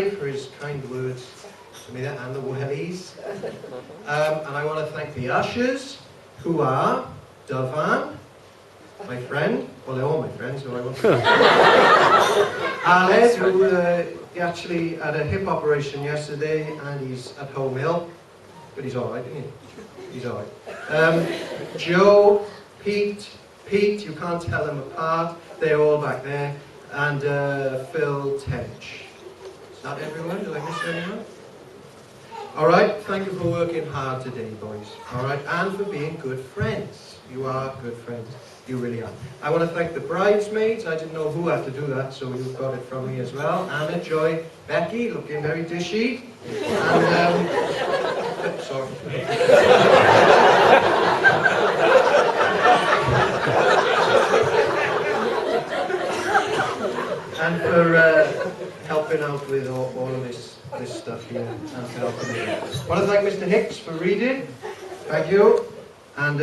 Mike for his kind words to me there, and the wellies. And I want to thank the ushers, who are Davan, my friend, well they're all my friends, so I want to Aled, who he actually had a hip operation yesterday and he's at home ill, but he's alright, isn't he? He's alright. Joe, Pete, you can't tell them apart, they're all back there, and Phil Tench. Not everyone, did I miss anyone? Alright, thank you for working hard today, boys. Alright, and for being good friends. You are good friends. You really are. I want to thank the bridesmaids. I didn't know who had to do that, so you've got it from me as well. Anna, Joy, Becky, looking very dishy. And, sorry. And for helping out with all of this stuff here. And for helping me. I want to thank Mr. Hicks for reading. Thank you. And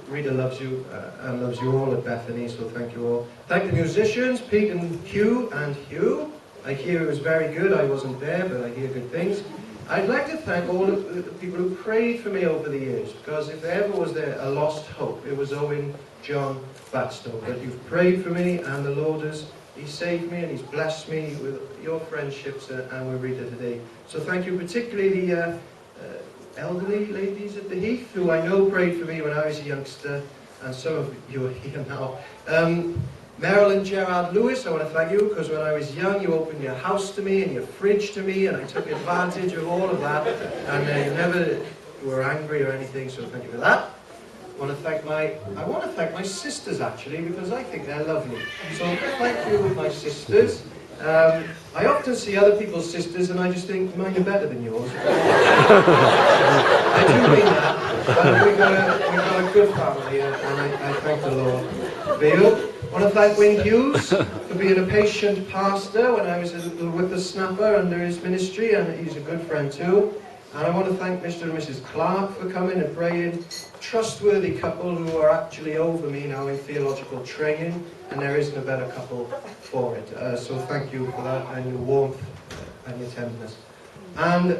Rita loves you and loves you all at Bethany, so thank you all. Thank the musicians, Pete and Hugh. I hear it was very good. I wasn't there, but I hear good things. I'd like to thank all of the people who prayed for me over the years, because if there ever was a lost hope, it was Owen, John, Batstow. But you've prayed for me, and the Lord He saved me and He's blessed me with your friendships and with Rita today. So thank you, particularly the elderly ladies at the Heath, who I know prayed for me when I was a youngster, and some of you are here now. Meryl and Gerard Lewis, I want to thank you, because when I was young you opened your house to me and your fridge to me, and I took advantage of all of that, and you never were angry or anything, so thank you for that. I want to thank my sisters, actually, because I think they're lovely. So thank you, my sisters. I often see other people's sisters and I just think mine are better than yours. I do mean that. We've got a good family, and I thank the Lord for you. I want to thank Wayne Hughes for being a patient pastor when I was a little whippersnapper under his ministry, and he's a good friend too. And I want to thank Mr. and Mrs. Clark for coming and praying. Trustworthy couple who are actually over me now in theological training, and there isn't a better couple for it. So thank you for that, and your warmth and your tenderness. And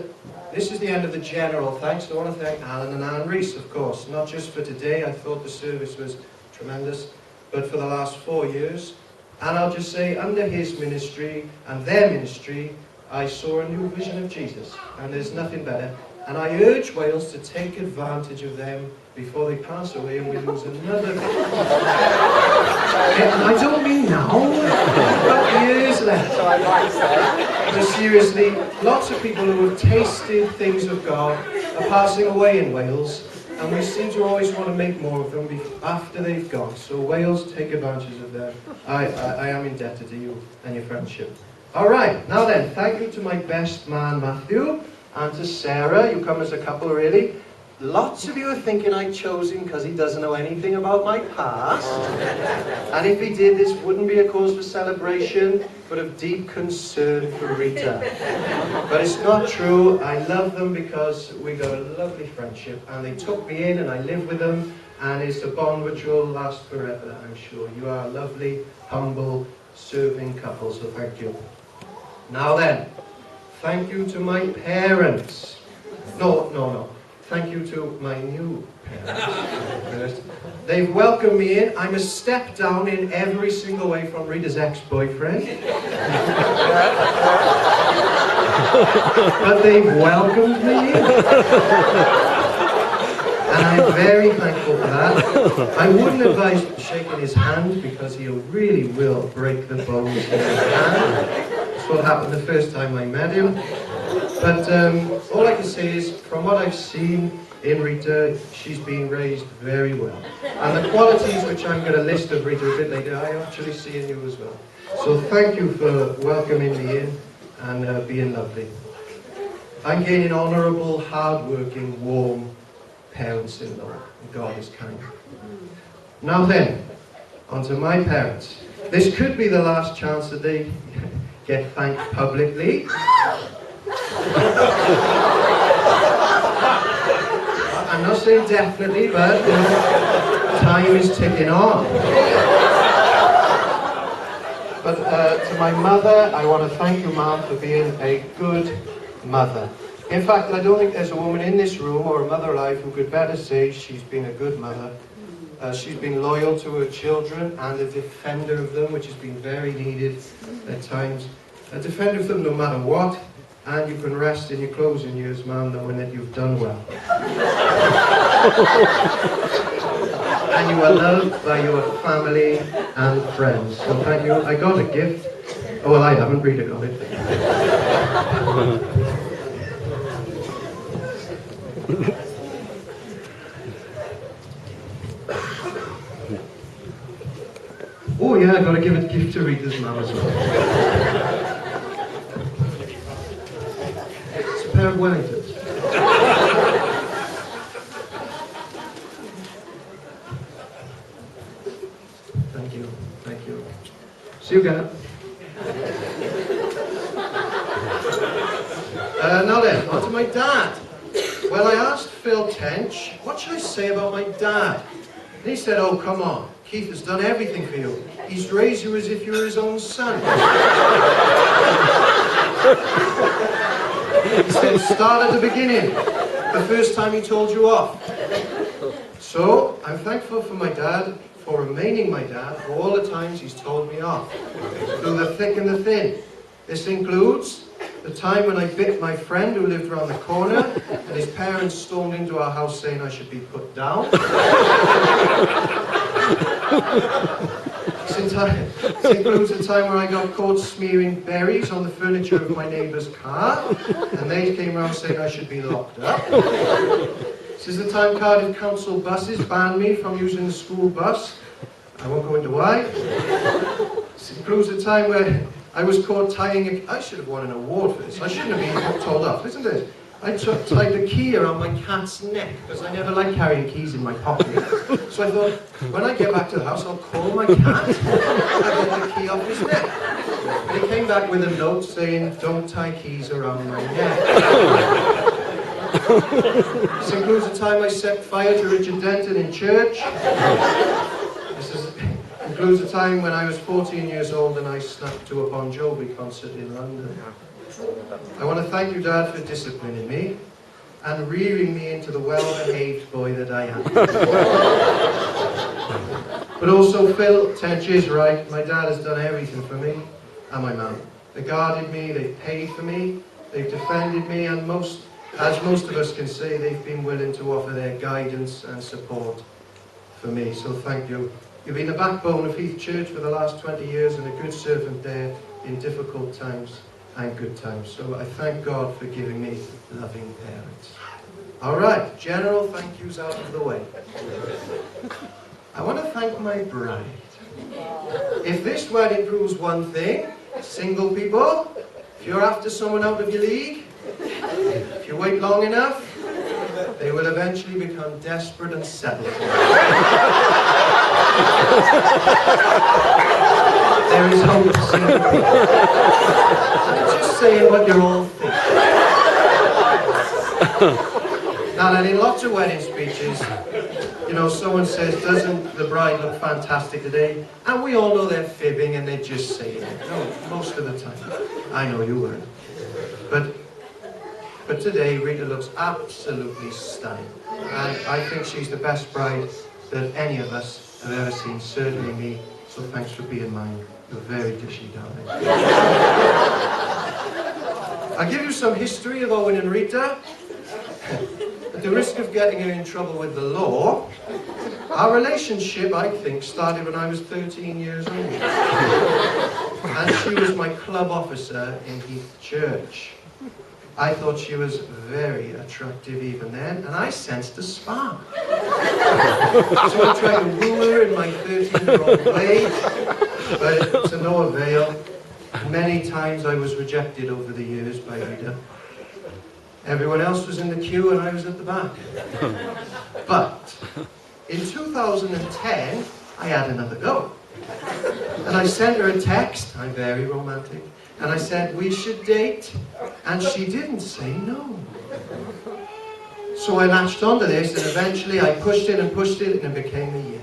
this is the end of the general thanks. So I want to thank Alan and Anne Rees, of course, not just for today. I thought the service was tremendous, but for the last 4 years. And I'll just say, under his ministry and their ministry, I saw a new vision of Jesus, and there's nothing better. And I urge Wales to take advantage of them before they pass away and we lose another. And I don't mean now, we've got years left. So I might say. But seriously, lots of people who have tasted things of God are passing away in Wales, and we seem to always want to make more of them after they've gone. So Wales, take advantage of them. I am indebted to you and your friendship. All right, now then, thank you to my best man, Matthew, and to Sarah. You come as a couple, really. Lots of you are thinking I chose him because he doesn't know anything about my past. And if he did, this wouldn't be a cause for celebration, but of deep concern for Rita. But it's not true. I love them because we got a lovely friendship, and they took me in and I live with them, and it's a bond which will last forever, I'm sure. You are a lovely, humble, serving couple, so thank you. Now then, thank you to my parents. No. Thank you to my new parents. They've welcomed me in. I'm a step down in every single way from Rita's ex-boyfriend. But they've welcomed me in. And I'm very thankful for that. I wouldn't advise shaking his hand because he really will break the bones in his hand. That's what happened the first time I met him. But all I can say is, from what I've seen in Rita, she's been raised very well. And the qualities which I'm going to list of Rita a bit later, I actually see in you as well. So thank you for welcoming me in and being lovely. I'm gaining honourable, hard-working, warm parents-in-law. God is kind. Now then, on to my parents. This could be the last chance that they get thanked publicly. I'm not saying definitely, but time is ticking on. But to my mother, I want to thank you, Mum, for being a good mother. In fact, I don't think there's a woman in this room or a mother alive who could better say she's been a good mother. She's been loyal to her children and a defender of them, which has been very needed at times. A defender of them no matter what, and you can rest in your closing years, Mum, knowing that you've done well. And you are loved by your family and friends. So thank you. I got a gift. Oh, well, I haven't. Rita got it. Oh yeah, I've got to give a gift to Rita's mum as well. It's a pair of Wellingtons. Thank you, thank you. See you again. Now then, on to my dad. Well, I asked Phil Tench, what should I say about my dad? And he said, oh, come on. Keith has done everything for you. He's raised you as if you were his own son. He said, start at the beginning. The first time he told you off. So, I'm thankful for my dad, for remaining my dad, for all the times he's told me off. Through the thick and the thin. This includes the time when I bit my friend who lived around the corner, and his parents stormed into our house saying I should be put down. This includes the time where I got caught smearing berries on the furniture of my neighbour's car, and they came around saying I should be locked up. This is the time Cardiff Council buses banned me from using the school bus. I won't go into why. This includes the time where I was caught tying I should have won an award for this. I shouldn't have been told off. Listen to this. I tied the key around my cat's neck because I never like carrying keys in my pocket. So I thought, when I get back to the house, I'll call my cat and get the key off his neck. And he came back with a note saying, don't tie keys around my neck. This includes the time I set fire to Richard Denton in church. This includes the time when I was 14 years old and I snuck to a Bon Jovi concert in London. I want to thank you, Dad, for disciplining me and rearing me into the well-behaved boy that I am. But also, Phil Tench is right. My dad has done everything for me and my mum. They guarded me, they've paid for me, they've defended me, and as most of us can say, they've been willing to offer their guidance and support for me. So thank you. You've been the backbone of Heath Church for the last 20 years and a good servant there in difficult times and good times. So I thank God for giving me loving parents. All right, general thank yous out of the way. I want to thank my bride. If this wedding proves one thing, single people, if you're after someone out of your league, if you wait long enough, they will eventually become desperate and settle. There is hope for single people. I'm just saying what you're all thinking. Now then, in lots of wedding speeches, you know, someone says, doesn't the bride look fantastic today? And we all know they're fibbing and they're just saying it. No, most of the time. I know you weren't. But today, Rita looks absolutely stunning. And I think she's the best bride that any of us have ever seen, certainly me. So thanks for being mine. You're very dishy, darling. I'll give you some history of Owen and Rita. At the risk of getting her in trouble with the law, our relationship, I think, started when I was 13 years old. And she was my club officer in Heath Church. I thought she was very attractive even then, and I sensed a spark. So I tried to woo her in my 13-year-old way, but to no avail. Many times I was rejected over the years by Rita. Everyone else was in the queue and I was at the back. But in 2010, I had another go. And I sent her a text, I'm very romantic, and I said, we should date. And she didn't say no. So I latched onto this, and eventually I pushed it and it became a yes.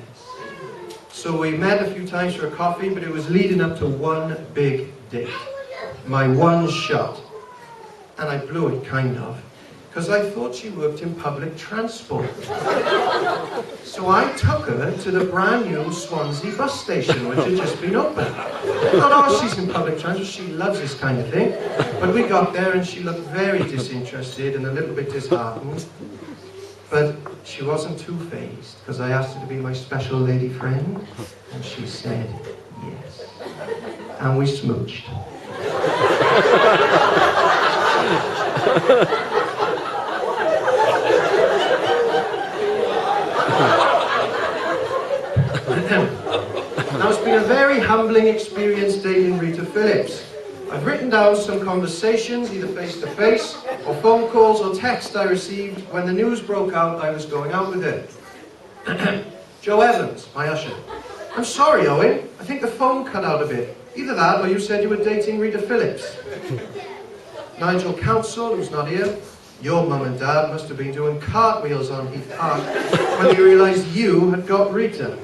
So we met a few times for a coffee, but it was leading up to one big date. My one shot. And I blew it, kind of, because I thought she worked in public transport. So I took her to the brand new Swansea bus station, which had just been opened. I thought, oh, she's in public transport, she loves this kind of thing. But we got there and she looked very disinterested and a little bit disheartened. But she wasn't too fazed, because I asked her to be my special lady friend, and she said yes. And we smooched. Now, it's been a very humbling experience dating Rita Phillips. I've written down some conversations, either face-to-face, or phone calls or texts I received when the news broke out I was going out with her. Joe Evans, my usher. I'm sorry, Owen, I think the phone cut out a bit. Either that, or you said you were dating Rita Phillips. Nigel Council, who's not here. Your mum and dad must have been doing cartwheels on Heath Park when they realised you had got Rita.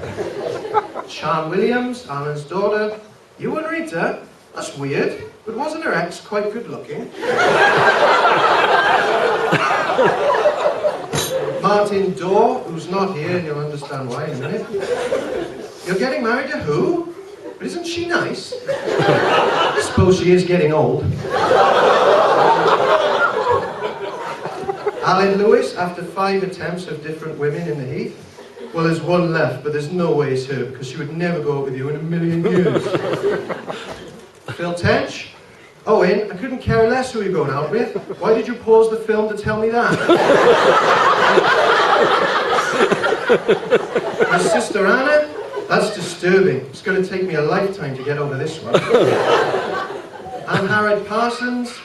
Sian Williams, Alan's daughter. You and Rita? That's weird, but wasn't her ex quite good looking? Martin Dorr, who's not here, and you'll understand why in a minute. You're getting married to who? But isn't she nice? I suppose she is getting old. Alan Lewis, after 5 attempts of different women in the Heath. Well, there's one left, but there's no way it's her, because she would never go out with you in a million years. Phil Tench. Owen, I couldn't care less who you're going out with. Why did you pause the film to tell me that? My sister Anna. That's disturbing. It's going to take me a lifetime to get over this one. And Harriet Parsons.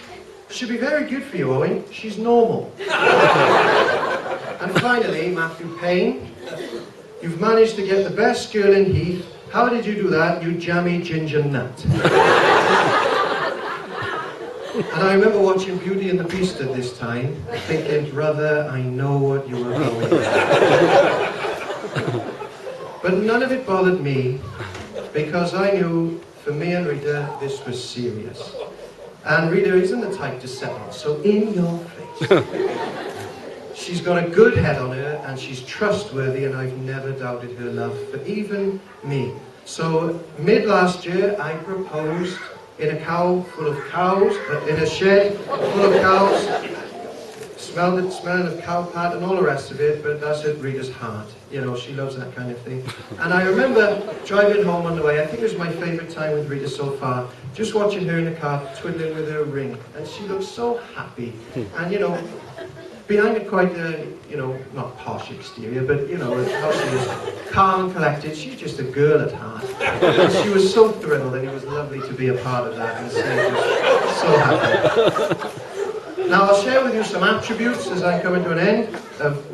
She'll be very good for you, Owen. She's normal. And finally, Matthew Payne. You've managed to get the best girl in Heath. How did you do that, you jammy ginger nut? And I remember watching Beauty and the Beast at this time, thinking, brother, I know what you were going through. But none of it bothered me, because I knew, for me and Rita, this was serious. And Rita isn't the type to settle, so in your face. She's got a good head on her, and she's trustworthy, and I've never doubted her love for even me. So, mid-last year, I proposed in a cow full of cows, in a shed full of cows, smelling of cow pat and all the rest of it, but that's at Rita's heart. You know, she loves that kind of thing. And I remember driving home on the way, I think it was my favourite time with Rita so far, just watching her in the car, twiddling with her ring, and she looked so happy. And, you know, behind a quite, you know, not posh exterior, but, you know, how she was calm and collected. She's just a girl at heart. And she was so thrilled, and it was lovely to be a part of that, and she was so happy. Now, I'll share with you some attributes as I come into an end of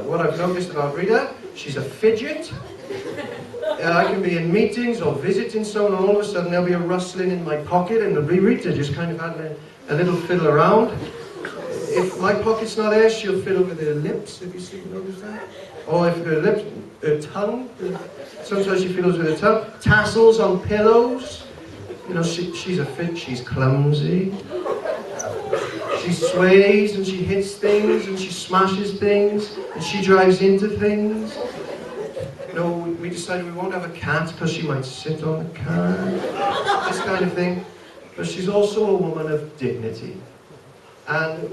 what I've noticed about Rita. She's a fidget. I can be in meetings or visiting someone, and all of a sudden there'll be a rustling in my pocket, and Rita just kind of had a little fiddle around. If my pocket's not there, she'll fiddle with her lips. Have you noticed that? Or if her lips, her tongue. Sometimes she fiddles with her tongue. Tassels on pillows. You know, she's a fit. She's clumsy. She sways and she hits things and she smashes things and she drives into things. You know, we decided we won't have a cat because she might sit on the cat. This kind of thing. But she's also a woman of dignity. And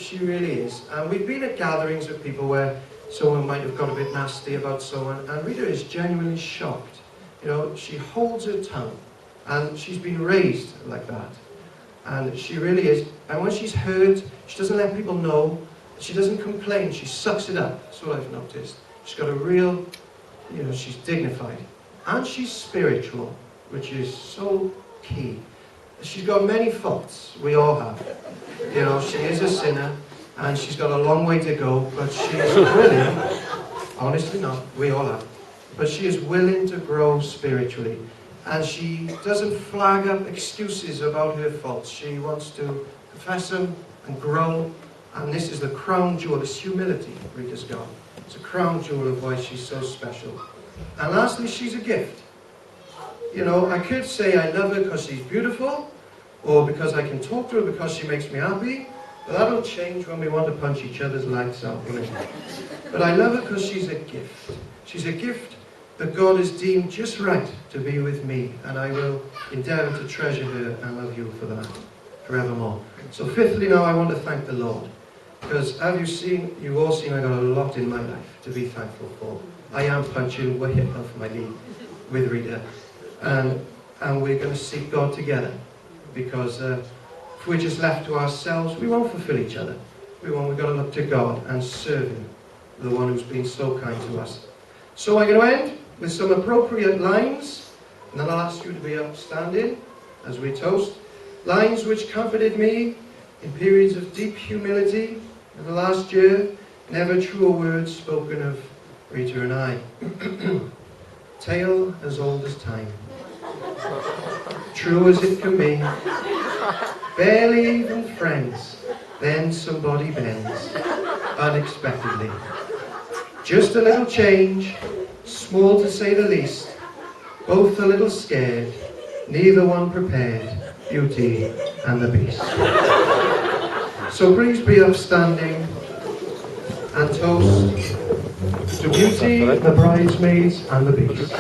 she really is. And we've been at gatherings with people where someone might have got a bit nasty about someone, and Rita is genuinely shocked. You know, she holds her tongue, and she's been raised like that. And she really is. And when she's hurt, she doesn't let people know. She doesn't complain. She sucks it up. That's what I've noticed. She's got a real, you know, she's dignified. And she's spiritual, which is so key. She's got many faults. We all have. You know, she is a sinner, and she's got a long way to go, but she is willing, honestly not, we all have, but she is willing to grow spiritually. And she doesn't flag up excuses about her faults. She wants to confess them and grow. And this is the crown jewel, this humility Rita's got. It's a crown jewel of why she's so special. And lastly, she's a gift. You know, I could say I love her because she's beautiful, or because I can talk to her because she makes me happy, but that'll change when we want to punch each other's lights out. But I love her because she's a gift. She's a gift that God has deemed just right to be with me, and I will endeavour to treasure her and love you for that forevermore. So fifthly now, I want to thank the Lord, because you've all seen I got a lot in my life to be thankful for. I am punching way above my knee with Rita, and we're going to seek God together, because if we're just left to ourselves, we won't fulfill each other. We've got to look to God and serve Him, the one who's been so kind to us. So I'm going to end with some appropriate lines, and then I'll ask you to be upstanding as we toast. Lines which comforted me in periods of deep humility in the last year. Never truer words spoken of Rita and I. Tale as old as time, true as it can be. Barely even friends, then somebody bends unexpectedly. Just a little change, small to say the least. Both a little scared, neither one prepared. Beauty and the Beast. So please be upstanding and toast to Beauty, the bridesmaids, and the Beast.